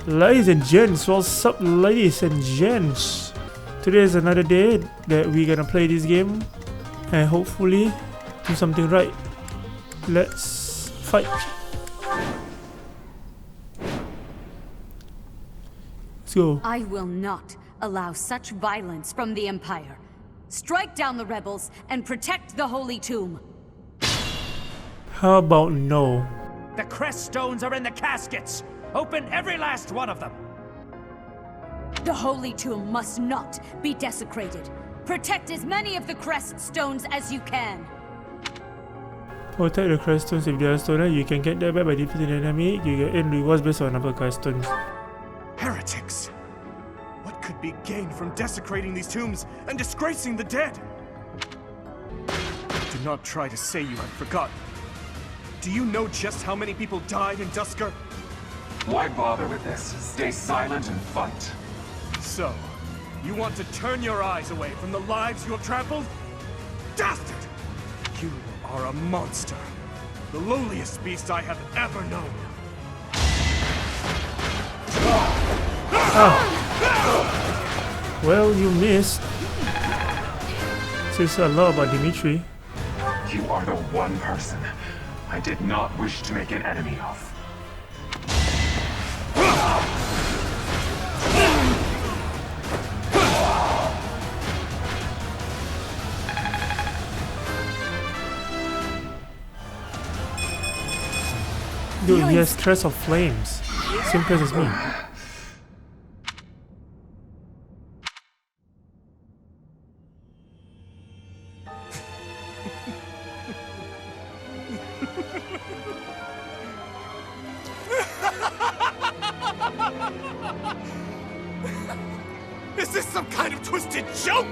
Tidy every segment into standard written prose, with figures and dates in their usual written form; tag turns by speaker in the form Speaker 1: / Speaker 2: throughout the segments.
Speaker 1: Ladies and gents, what's up, ladies and gents? Today is another day that we're gonna play this game and hopefully do something right. Let's fight. Let's go.
Speaker 2: I will not allow such violence from the Empire. Strike down the rebels and protect the Holy Tomb.
Speaker 1: How about no?
Speaker 3: The crest stones are in the caskets! Open every last one of them!
Speaker 2: The Holy Tomb must not be desecrated. Protect as many of the crest stones as you can.
Speaker 1: Protect the crest stones. If they are stolen, you can get them back by defeating the enemy. You get earn rewards based on number of crest stones.
Speaker 4: Heretics! What could be gained from desecrating these tombs and disgracing the dead? Do not try to say you have forgotten. Do you know just how many people died in Dusker?
Speaker 5: Why bother with this? Stay silent and fight.
Speaker 4: So, you want to turn your eyes away from the lives you have trampled? Dastard! You are a monster. The lowliest beast I have ever known.
Speaker 1: Well, you missed. Says a lot about Dimitri.
Speaker 5: You are the one person I did not wish to make an enemy of.
Speaker 1: Dude, he has Crest of Flames. Same crest as me.
Speaker 4: Is this some kind of twisted joke?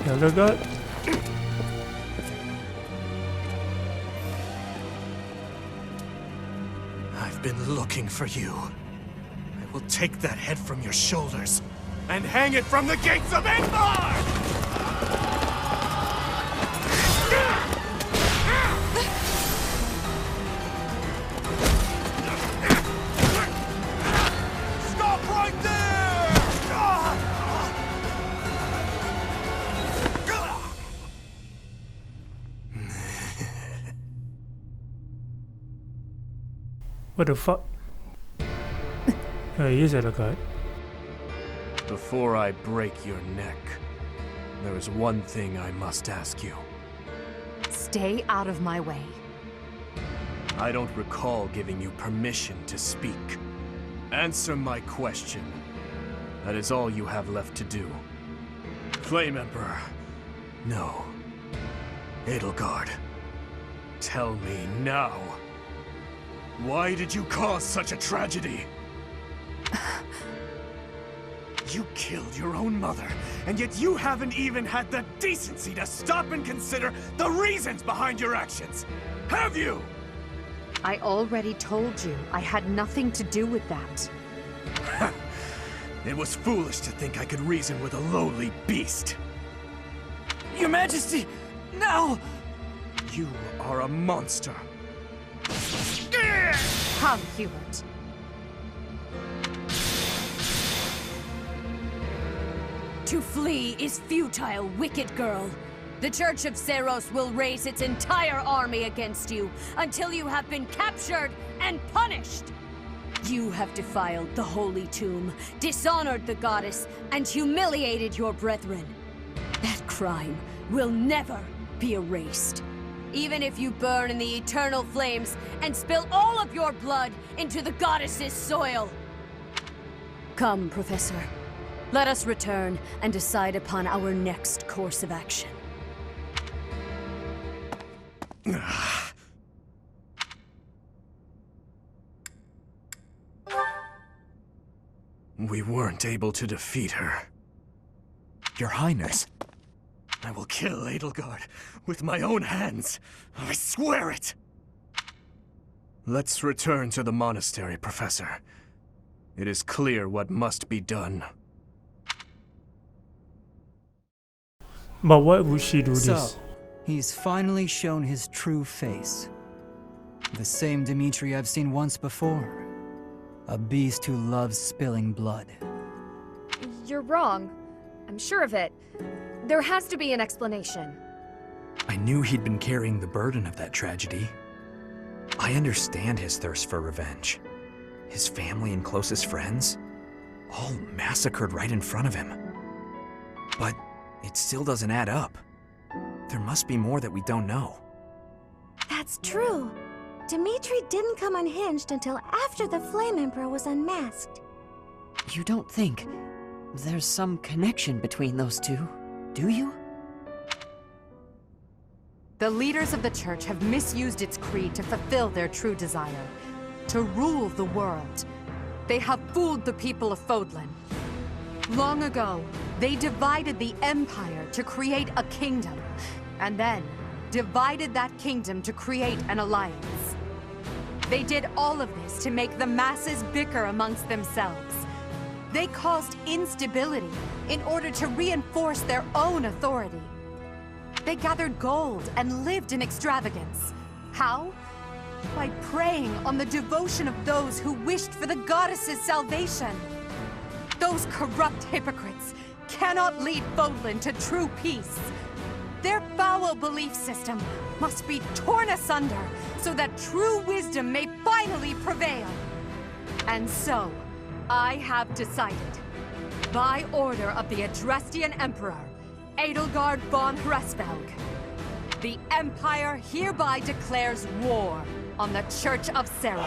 Speaker 1: Elder God.
Speaker 4: I've been looking for you. I will take that head from your shoulders and hang it from the gates of Emblem! Stop right there!
Speaker 1: What the fuck? He is Elder God.
Speaker 4: Before I break your neck, there is one thing I must ask you.
Speaker 2: Stay out of my way.
Speaker 4: I don't recall giving you permission to speak. Answer my question. That is all you have left to do. Flame Emperor. No. Edelgard. Tell me now. Why did you cause such a tragedy? You killed your own mother, and yet you haven't even had the decency to stop and consider the reasons behind your actions. Have you?
Speaker 2: I already told you I had nothing to do with that.
Speaker 4: It was foolish to think I could reason with a lowly beast. Your Majesty, no! You are a monster.
Speaker 2: Come, Hubert. To flee is futile, wicked girl. The Church of Seros will raise its entire army against you until you have been captured and punished. You have defiled the Holy Tomb, dishonored the goddess, and humiliated your brethren. That crime will never be erased. Even if you burn in the eternal flames and spill all of your blood into the goddess's soil. Come, Professor. Let us return and decide upon our next course of action.
Speaker 4: We weren't able to defeat her.
Speaker 6: Your Highness.
Speaker 4: I will kill Edelgard with my own hands. I swear it! Let's return to the monastery, Professor. It is clear what must be done.
Speaker 1: But why would she do
Speaker 6: So,
Speaker 1: this?
Speaker 6: He's finally shown his true face. The same Dmitri I've seen once before. A beast who loves spilling blood.
Speaker 7: You're wrong. I'm sure of it. There has to be an explanation.
Speaker 6: I knew he'd been carrying the burden of that tragedy. I understand his thirst for revenge. His family and closest friends, all massacred right in front of him. But it still doesn't add up. There must be more that we don't know.
Speaker 8: That's true. Dmitri didn't come unhinged until after the Flame Emperor was unmasked.
Speaker 9: You don't think there's some connection between those two, do you?
Speaker 2: The leaders of the Church have misused its creed to fulfill their true desire, to rule the world. They have fooled the people of Fodlan. Long ago, they divided the Empire to create a kingdom, and then divided that kingdom to create an alliance. They did all of this to make the masses bicker amongst themselves. They caused instability in order to reinforce their own authority. They gathered gold and lived in extravagance. How? By preying on the devotion of those who wished for the goddess's salvation. Those corrupt hypocrites cannot lead Fodlan to true peace. Their foul belief system must be torn asunder so that true wisdom may finally prevail. And so, I have decided, by order of the Adrestian Emperor, Edelgard von Hresvelg, the Empire hereby declares war on the Church of Seros.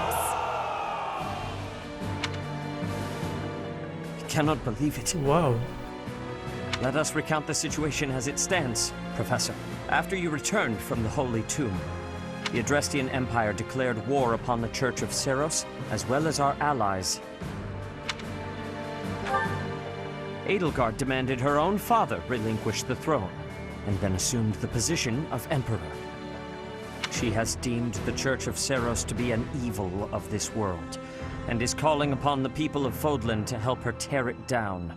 Speaker 9: I cannot believe it.
Speaker 1: Wow.
Speaker 9: Let us recount the situation as it stands, Professor. After you returned from the Holy Tomb, the Adrestian Empire declared war upon the Church of Seros, as well as our allies. Edelgard demanded her own father relinquish the throne, and then assumed the position of Emperor. She has deemed the Church of Seros to be an evil of this world, and is calling upon the people of Fodlan to help her tear it down.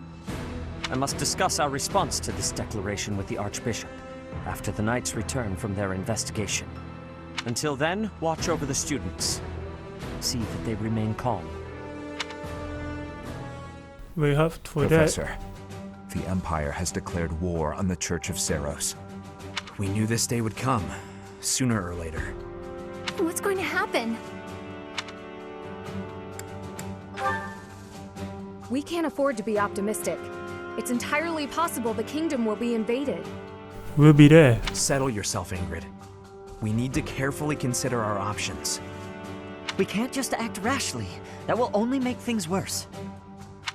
Speaker 9: I must discuss our response to this declaration with the Archbishop, after the Knights return from their investigation. Until then, watch over the students. See that they remain calm.
Speaker 1: We have for
Speaker 6: Professor, the Empire has declared war on the Church of Seros. We knew this day would come, sooner or later.
Speaker 8: What's going to happen?
Speaker 7: We can't afford to be optimistic. It's entirely possible the kingdom will be invaded.
Speaker 1: that. We'll be there.
Speaker 6: Settle yourself, Ingrid. We need to carefully consider our options.
Speaker 9: We can't just act rashly. That will only make things worse.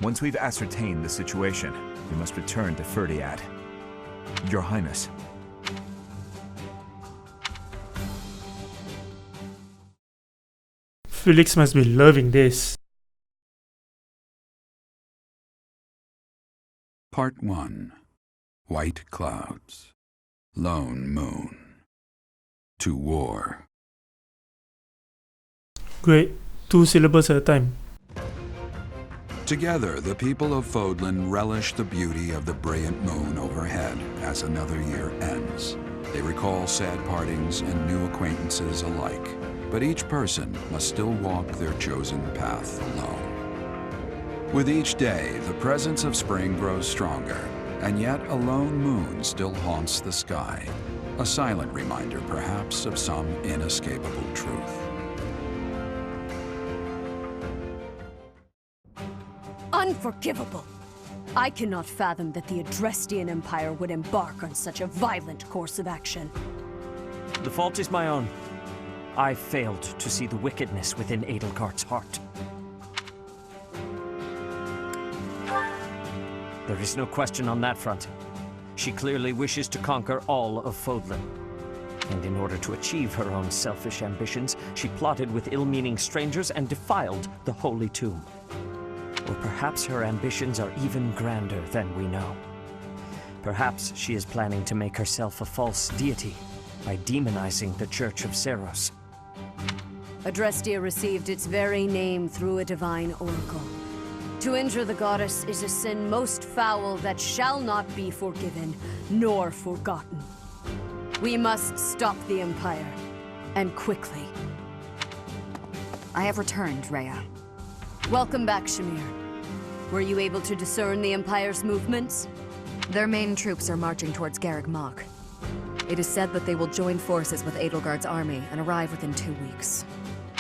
Speaker 10: Once we've ascertained the situation, we must return to Ferdiad. Your Highness.
Speaker 1: Felix must be loving this.
Speaker 11: Part 1. White Clouds. Lone Moon. To War.
Speaker 1: Great. 2 syllables at a time.
Speaker 11: Together, the people of Fodlan relish the beauty of the brilliant moon overhead as another year ends. They recall sad partings and new acquaintances alike, but each person must still walk their chosen path alone. With each day, the presence of spring grows stronger, and yet a lone moon still haunts the sky, a silent reminder perhaps of some inescapable truth.
Speaker 2: Unforgivable! I cannot fathom that the Adrestian Empire would embark on such a violent course of action.
Speaker 9: The fault is my own. I failed to see the wickedness within Edelgard's heart. There is no question on that front. She clearly wishes to conquer all of Fodlan. And in order to achieve her own selfish ambitions, she plotted with ill-meaning strangers and defiled the Holy Tomb. Or perhaps her ambitions are even grander than we know. Perhaps she is planning to make herself a false deity by demonizing the Church of Seros.
Speaker 2: Adrestia received its very name through a divine oracle. To injure the goddess is a sin most foul that shall not be forgiven nor forgotten. We must stop the Empire. And quickly.
Speaker 12: I have returned, Rhea.
Speaker 2: Welcome back, Shamir. Were you able to discern the Empire's movements?
Speaker 12: Their main troops are marching towards Garreg Mach. It is said that they will join forces with Edelgard's army and arrive within 2 weeks.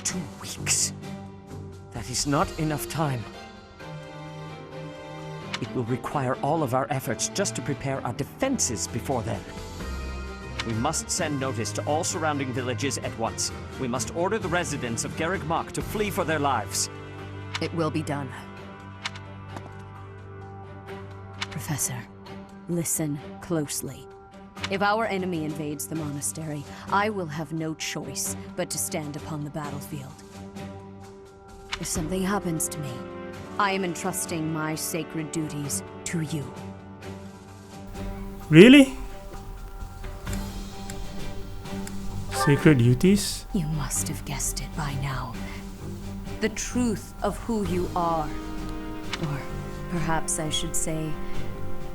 Speaker 9: 2 weeks? That is not enough time. It will require all of our efforts just to prepare our defenses before then. We must send notice to all surrounding villages at once. We must order the residents of Garreg Mach to flee for their lives.
Speaker 12: It will be done.
Speaker 2: Professor, listen closely. If our enemy invades the monastery, I will have no choice but to stand upon the battlefield. If something happens to me, I am entrusting my sacred duties to you.
Speaker 1: Really? Sacred duties?
Speaker 2: You must have guessed it by now. The truth of who you are. Or perhaps I should say,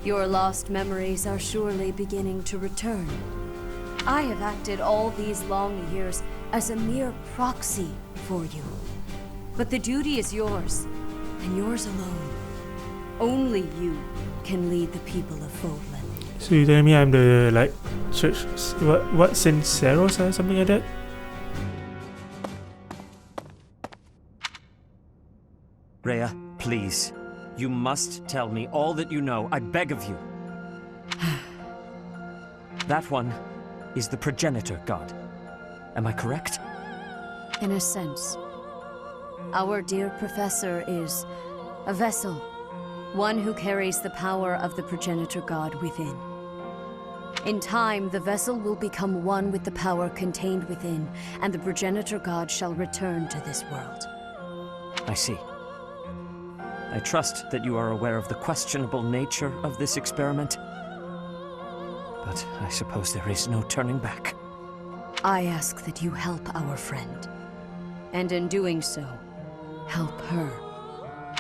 Speaker 2: your lost memories are surely beginning to return. I have acted all these long years as a mere proxy for you. But the duty is yours, and yours alone. Only you can lead the people of Fodlan.
Speaker 1: So you tell me I'm the, like, church, what, Saint Seros or something like that?
Speaker 9: Rhea, please. You must tell me all that you know. I beg of you. That one is the progenitor god. Am I correct?
Speaker 2: In a sense. Our dear professor is a vessel. One who carries the power of the progenitor god within. In time, the vessel will become one with the power contained within, and the progenitor god shall return to this world.
Speaker 9: I see. I trust that you are aware of the questionable nature of this experiment. But I suppose there is no turning back.
Speaker 2: I ask that you help our friend. And in doing so, help her.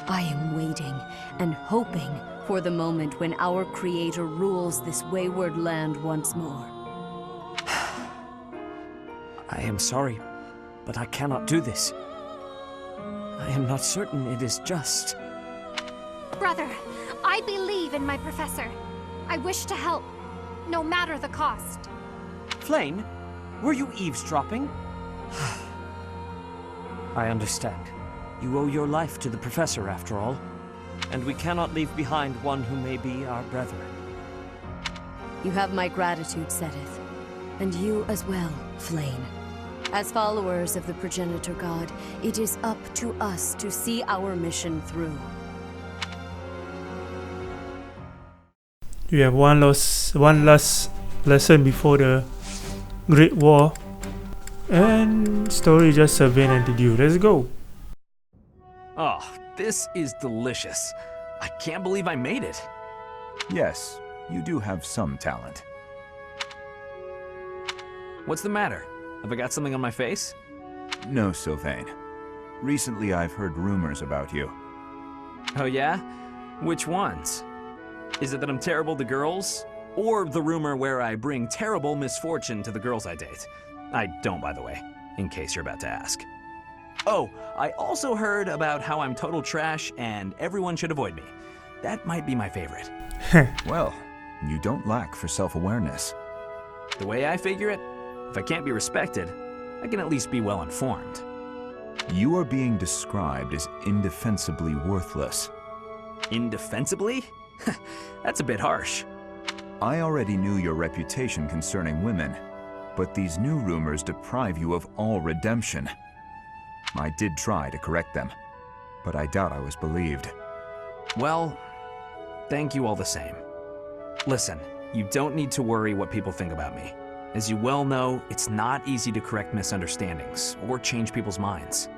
Speaker 2: I am waiting and hoping for the moment when our Creator rules this wayward land once more.
Speaker 9: I am sorry, but I cannot do this. I am not certain it is just.
Speaker 13: Brother, I believe in my professor. I wish to help, no matter the cost.
Speaker 9: Flayn, were you eavesdropping? I understand. You owe your life to the professor, after all. And we cannot leave behind one who may be our brethren.
Speaker 2: You have my gratitude, Sedith. And you as well, Flayn. As followers of the progenitor god, it is up to us to see our mission through.
Speaker 1: We have one last lesson before the Great War. And story just surveying and did you. Let's go.
Speaker 6: Oh, this is delicious. I can't believe I made it.
Speaker 10: Yes, you do have some talent.
Speaker 6: What's the matter? Have I got something on my face?
Speaker 10: No, Sylvain. Recently I've heard rumors about you.
Speaker 6: Oh yeah? Which ones? Is it that I'm terrible to girls? Or the rumor where I bring terrible misfortune to the girls I date? I don't, by the way, in case you're about to ask. Oh, I also heard about how I'm total trash and everyone should avoid me. That might be my favorite.
Speaker 10: Well, you don't lack for self-awareness.
Speaker 6: The way I figure it, if I can't be respected, I can at least be well informed.
Speaker 10: You are being described as indefensibly worthless.
Speaker 6: Indefensibly? That's a bit harsh.
Speaker 10: I already knew your reputation concerning women, but these new rumors deprive you of all redemption. I did try to correct them, but I doubt I was believed.
Speaker 6: Well, thank you all the same. Listen, you don't need to worry what people think about me. As you well know, it's not easy to correct misunderstandings or change people's minds.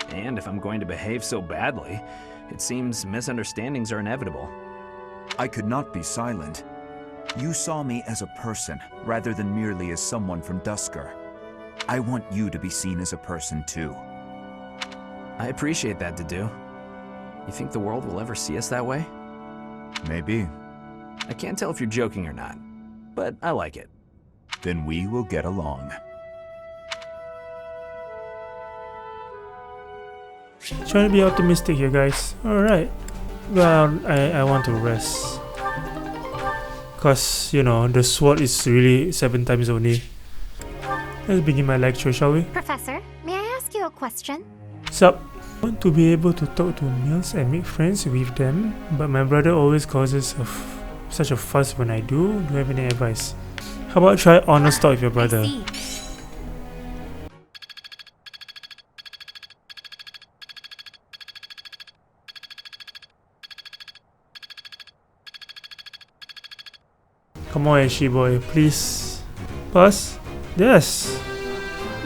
Speaker 6: And if I'm going to behave so badly, it seems misunderstandings are inevitable.
Speaker 10: I could not be silent. You saw me as a person, rather than merely as someone from Duscur. I want you to be seen as a person, too.
Speaker 6: I appreciate that, Dedu. You think the world will ever see us that way?
Speaker 10: Maybe.
Speaker 6: I can't tell if you're joking or not, but I like it.
Speaker 10: then we will get along.
Speaker 1: Trying to be optimistic here, guys. Alright. Well, I want to rest. Cause, you know, the sword is really 7 times only. Let's begin my lecture, shall we?
Speaker 13: Professor, may I ask you a question?
Speaker 1: Sup? I want to be able to talk to males and make friends with them, but my brother always causes such a fuss when I do. Do you have any advice? How about try honest talk with your brother?
Speaker 13: I see.
Speaker 1: Come on, Ashy boy, please. Pass? Yes.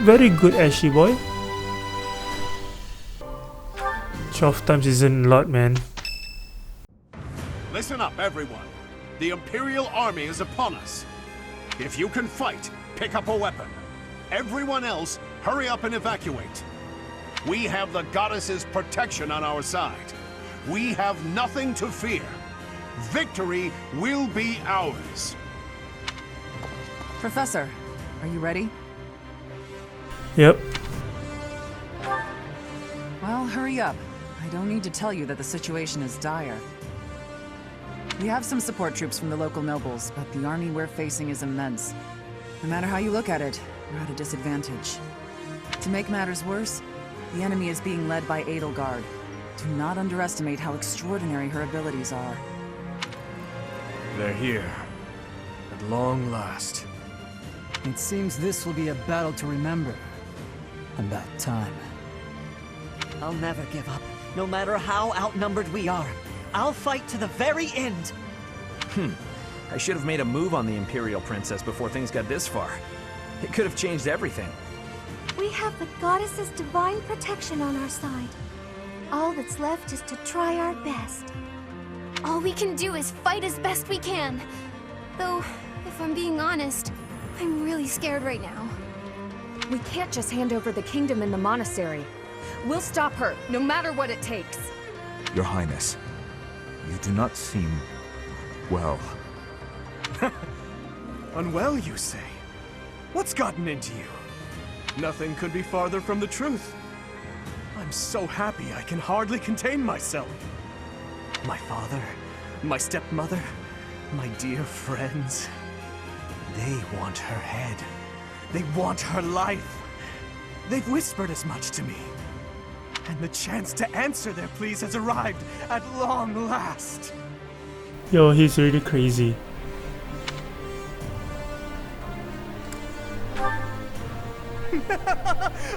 Speaker 1: Very good, Ashy boy. 12 times isn't a lot, man.
Speaker 14: Listen up, everyone. The Imperial Army is upon us. If you can fight, pick up a weapon. Everyone else, hurry up and evacuate. We have the goddess's protection on our side. We have nothing to fear. Victory will be ours.
Speaker 15: Professor, are you ready?
Speaker 1: Yep.
Speaker 15: Well, hurry up. I don't need to tell you that the situation is dire. We have some support troops from the local nobles, but the army we're facing is immense. No matter how you look at it, we're at a disadvantage. To make matters worse, the enemy is being led by Edelgard. Do not underestimate how extraordinary her abilities are.
Speaker 4: They're here. At long last.
Speaker 16: It seems this will be a battle to remember. About time.
Speaker 17: I'll never give up, no matter how outnumbered we are. I'll fight to the very end.
Speaker 6: I should have made a move on the Imperial Princess before things got this far. It could have changed everything.
Speaker 8: We have the goddess's divine protection on our side. All that's left is to try our best.
Speaker 13: All we can do is fight as best we can. Though, if I'm being honest, I'm really scared right now.
Speaker 7: We can't just hand over the kingdom and the monastery. We'll stop her, no matter what it takes.
Speaker 10: Your Highness, you do not seem well.
Speaker 4: Unwell, you say? What's gotten into you? Nothing could be farther from the truth. I'm so happy I can hardly contain myself. My father, my stepmother, my dear friends. They want her head. They want her life. They've whispered as much to me. And the chance to answer their pleas has arrived at long last.
Speaker 1: Yo, he's really crazy.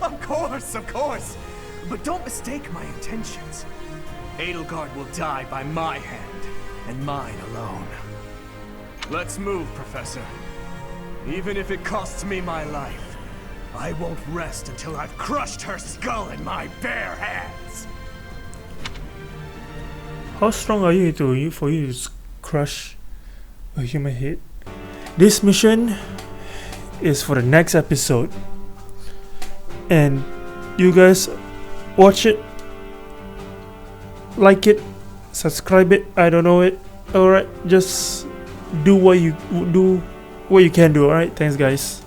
Speaker 4: Of course. But don't mistake my intentions. Edelgard will die by my hand, and mine alone. Let's move, Professor. Even if it costs me my life, I won't rest until I've crushed her skull in my bare hands.
Speaker 1: How strong are you for you to crush a human head? This mission is for the next episode. And you guys watch it, like it, subscribe it, I don't know it. Alright, just do what you can do, alright? Thanks guys.